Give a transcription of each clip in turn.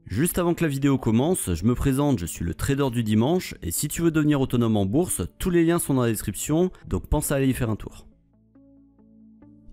Juste avant que la vidéo commence, je me présente, je suis le trader du dimanche et si tu veux devenir autonome en bourse, tous les liens sont dans la description, donc pense à aller y faire un tour.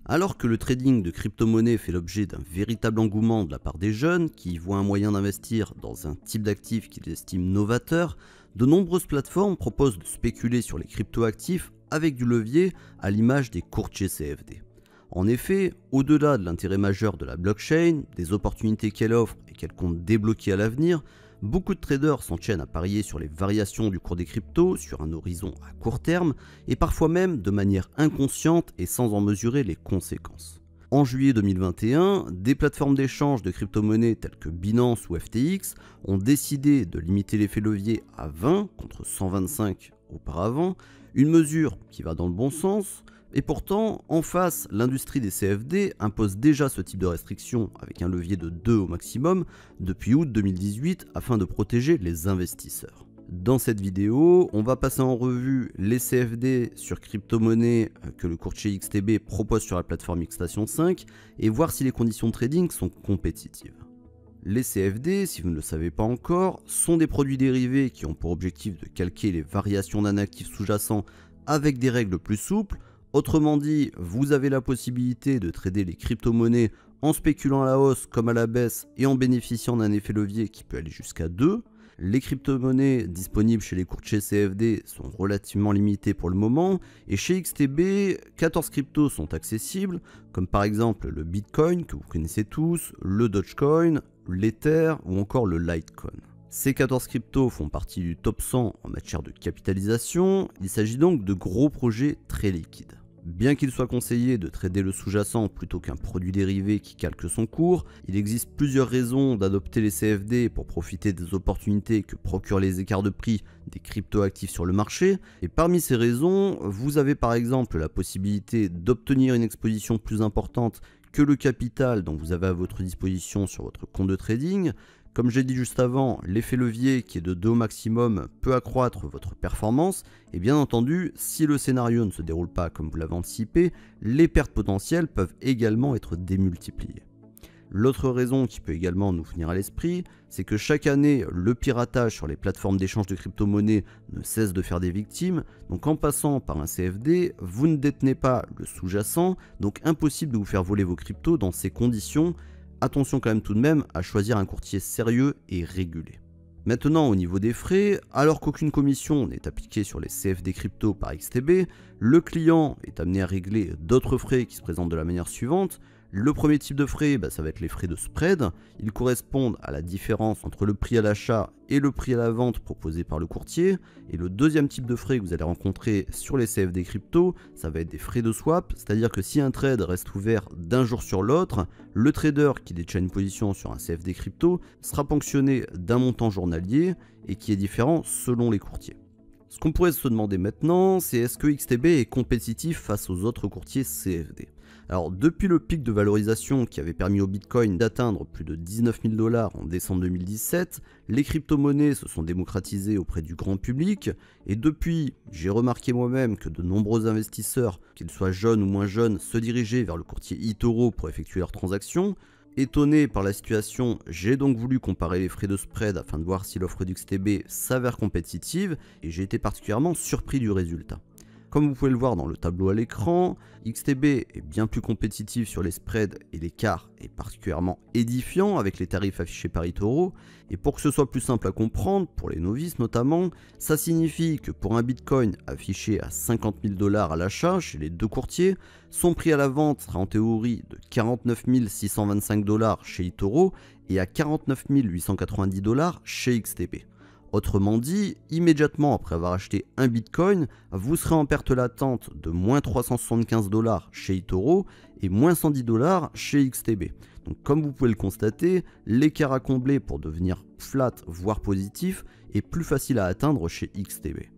Alors que le trading de crypto-monnaies fait l'objet d'un véritable engouement de la part des jeunes qui y voient un moyen d'investir dans un type d'actifs qu'ils estiment novateur, de nombreuses plateformes proposent de spéculer sur les crypto-actifs avec du levier à l'image des courtiers CFD. En effet, au-delà de l'intérêt majeur de la blockchain, des opportunités qu'elle offre et qu'elle compte débloquer à l'avenir, beaucoup de traders s'enchaînent à parier sur les variations du cours des cryptos sur un horizon à court terme et parfois même de manière inconsciente et sans en mesurer les conséquences. En juillet 2021, des plateformes d'échange de crypto-monnaies telles que Binance ou FTX ont décidé de limiter l'effet levier à 20 contre 125 auparavant, une mesure qui va dans le bon sens. Et pourtant, en face, l'industrie des CFD impose déjà ce type de restriction avec un levier de 2 au maximum depuis août 2018 afin de protéger les investisseurs. Dans cette vidéo, on va passer en revue les CFD sur crypto-monnaie que le courtier XTB propose sur la plateforme Xstation 5 et voir si les conditions de trading sont compétitives. Les CFD, si vous ne le savez pas encore, sont des produits dérivés qui ont pour objectif de calquer les variations d'un actif sous-jacent avec des règles plus souples. Autrement dit, vous avez la possibilité de trader les crypto-monnaies en spéculant à la hausse comme à la baisse et en bénéficiant d'un effet levier qui peut aller jusqu'à 2. Les crypto-monnaies disponibles chez les courtiers CFD sont relativement limitées pour le moment et chez XTB, 14 cryptos sont accessibles comme par exemple le Bitcoin que vous connaissez tous, le Dogecoin, l'Ether ou encore le Litecoin. Ces 14 cryptos font partie du top 100 en matière de capitalisation, il s'agit donc de gros projets très liquides. Bien qu'il soit conseillé de trader le sous-jacent plutôt qu'un produit dérivé qui calque son cours, il existe plusieurs raisons d'adopter les CFD pour profiter des opportunités que procurent les écarts de prix des cryptoactifs sur le marché. Et parmi ces raisons, vous avez par exemple la possibilité d'obtenir une exposition plus importante que le capital dont vous avez à votre disposition sur votre compte de trading. Comme j'ai dit juste avant, l'effet levier qui est de 2 au maximum peut accroître votre performance et bien entendu, si le scénario ne se déroule pas comme vous l'avez anticipé, les pertes potentielles peuvent également être démultipliées. L'autre raison qui peut également nous venir à l'esprit, c'est que chaque année, le piratage sur les plateformes d'échange de crypto-monnaies ne cesse de faire des victimes, donc en passant par un CFD, vous ne détenez pas le sous-jacent, donc impossible de vous faire voler vos cryptos dans ces conditions. Attention quand même tout de même à choisir un courtier sérieux et régulé. Maintenant au niveau des frais, alors qu'aucune commission n'est appliquée sur les CFD crypto par XTB, le client est amené à régler d'autres frais qui se présentent de la manière suivante. Le premier type de frais, ça va être les frais de spread. Ils correspondent à la différence entre le prix à l'achat et le prix à la vente proposé par le courtier. Et le deuxième type de frais que vous allez rencontrer sur les CFD crypto, ça va être des frais de swap. C'est-à-dire que si un trade reste ouvert d'un jour sur l'autre, le trader qui détient une position sur un CFD crypto sera ponctionné d'un montant journalier et qui est différent selon les courtiers. Ce qu'on pourrait se demander maintenant, c'est est-ce que XTB est compétitif face aux autres courtiers CFD ? Alors depuis le pic de valorisation qui avait permis au Bitcoin d'atteindre plus de 19 000 $ en décembre 2017, les crypto-monnaies se sont démocratisées auprès du grand public et depuis, j'ai remarqué moi-même que de nombreux investisseurs, qu'ils soient jeunes ou moins jeunes, se dirigeaient vers le courtier eToro pour effectuer leurs transactions. Étonné par la situation, j'ai donc voulu comparer les frais de spread afin de voir si l'offre d'XTB s'avère compétitive et j'ai été particulièrement surpris du résultat. Comme vous pouvez le voir dans le tableau à l'écran, XTB est bien plus compétitif sur les spreads et l'écart est particulièrement édifiant avec les tarifs affichés par eToro. Et pour que ce soit plus simple à comprendre, pour les novices notamment, ça signifie que pour un Bitcoin affiché à 50 000 $ à l'achat chez les deux courtiers, son prix à la vente sera en théorie de 49 625 $ chez eToro et à 49 890 $ chez XTB. Autrement dit, immédiatement après avoir acheté un Bitcoin, vous serez en perte latente de moins 375 $ chez eToro et moins 110 $ chez XTB. Donc comme vous pouvez le constater, l'écart à combler pour devenir flat voire positif est plus facile à atteindre chez XTB.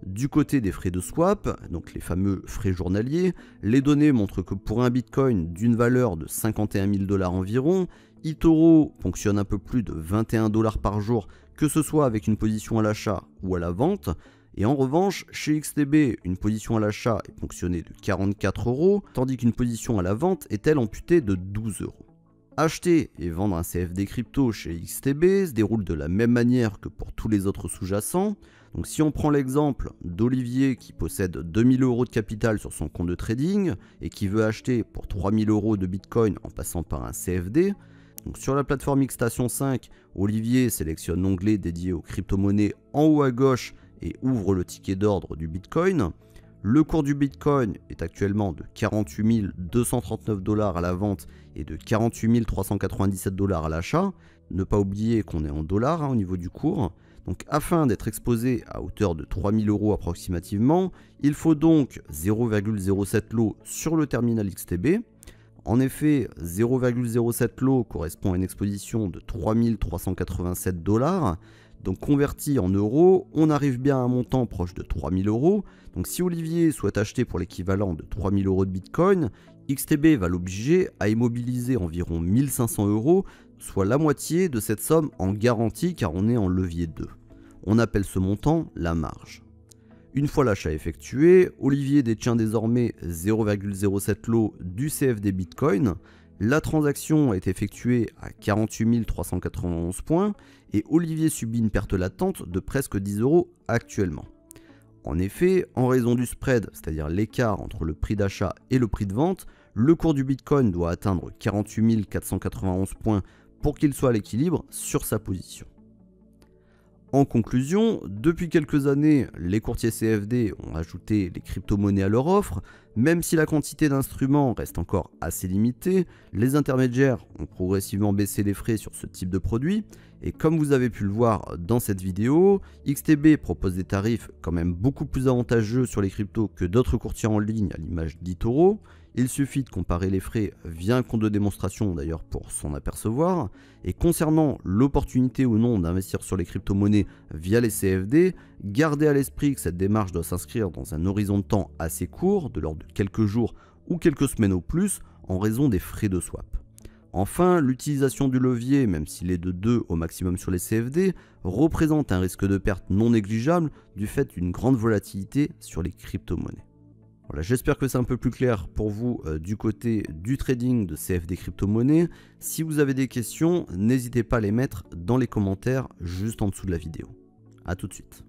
Du côté des frais de swap, donc les fameux frais journaliers, les données montrent que pour un Bitcoin d'une valeur de 51 000 $ environ, eToro ponctionne un peu plus de 21 $ par jour, que ce soit avec une position à l'achat ou à la vente. Et en revanche, chez XTB, une position à l'achat est ponctionnée de 44 €, tandis qu'une position à la vente est elle amputée de 12 €. Acheter et vendre un CFD crypto chez XTB se déroule de la même manière que pour tous les autres sous-jacents. Donc si on prend l'exemple d'Olivier qui possède 2000 € de capital sur son compte de trading et qui veut acheter pour 3000 € de Bitcoin en passant par un CFD, donc sur la plateforme Xstation 5, Olivier sélectionne l'onglet dédié aux crypto-monnaies en haut à gauche et ouvre le ticket d'ordre du Bitcoin. Le cours du Bitcoin est actuellement de 48 239 $ à la vente et de 48 397 $ à l'achat. Ne pas oublier qu'on est en dollars au niveau du cours. Donc afin d'être exposé à hauteur de 3000 € approximativement, il faut donc 0,07 lot sur le terminal XTB. En effet, 0,07 lot correspond à une exposition de 3387 $. Donc converti en euros, on arrive bien à un montant proche de 3000 €. Donc si Olivier souhaite acheter pour l'équivalent de 3000 € de Bitcoin, XTB va l'obliger à immobiliser environ 1500 €, soit la moitié de cette somme en garantie car on est en levier 2. On appelle ce montant la marge. Une fois l'achat effectué, Olivier détient désormais 0,07 lot du CFD Bitcoin. La transaction est effectuée à 48 391 points et Olivier subit une perte latente de presque 10 € actuellement. En effet, en raison du spread, c'est-à-dire l'écart entre le prix d'achat et le prix de vente, le cours du Bitcoin doit atteindre 48 491 points pour qu'il soit à l'équilibre sur sa position. En conclusion, depuis quelques années, les courtiers CFD ont ajouté les crypto-monnaies à leur offre. Même si la quantité d'instruments reste encore assez limitée, les intermédiaires ont progressivement baissé les frais sur ce type de produit. Et comme vous avez pu le voir dans cette vidéo, XTB propose des tarifs quand même beaucoup plus avantageux sur les cryptos que d'autres courtiers en ligne à l'image d'eToro. Il suffit de comparer les frais via un compte de démonstration d'ailleurs pour s'en apercevoir. Et concernant l'opportunité ou non d'investir sur les crypto-monnaies via les CFD, gardez à l'esprit que cette démarche doit s'inscrire dans un horizon de temps assez court, de l'ordre de quelques jours ou quelques semaines au plus, en raison des frais de swap. Enfin, l'utilisation du levier, même s'il est de 2 au maximum sur les CFD, représente un risque de perte non négligeable du fait d'une grande volatilité sur les crypto-monnaies. Voilà, j'espère que c'est un peu plus clair pour vous du côté du trading de CFD crypto-monnaies. Si vous avez des questions, n'hésitez pas à les mettre dans les commentaires juste en dessous de la vidéo. A tout de suite.